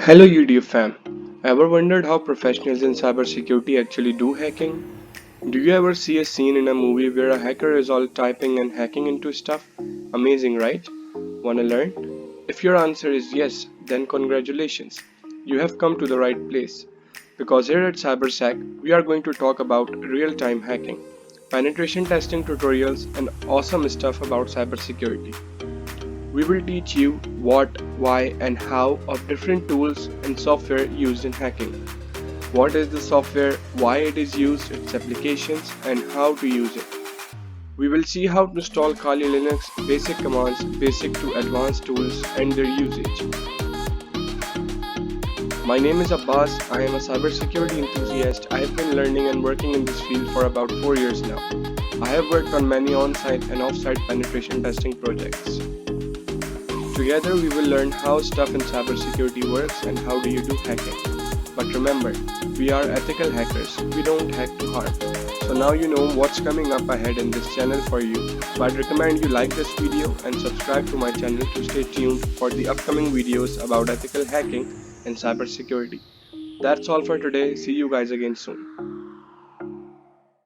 Hello UDF fam. Ever wondered how professionals in cybersecurity actually do hacking? Do you ever see a scene in a movie where a hacker is all typing and hacking into stuff? Amazing, right? Wanna learn? If your answer is yes, then congratulations. You have come to the right place. Because here at CyberSec, we are going to talk about real-time hacking, penetration testing tutorials, and awesome stuff about cybersecurity. We will teach you what, why, and how of different tools and software used in hacking. What is the software, why it is used, its applications, and how to use it. We will see how to install Kali Linux, basic commands, basic to advanced tools, and their usage. My name is Abbas. I am a cybersecurity enthusiast. I have been learning and working in this field for about 4 years now. I have worked on many on-site and off-site penetration testing projects. Together we will learn how stuff in cybersecurity works and how do you do hacking. But remember, we are ethical hackers, we don't hack to harm. So now you know what's coming up ahead in this channel for you. So I'd recommend you like this video and subscribe to my channel to stay tuned for the upcoming videos about ethical hacking and cybersecurity. That's all for today, see you guys again soon.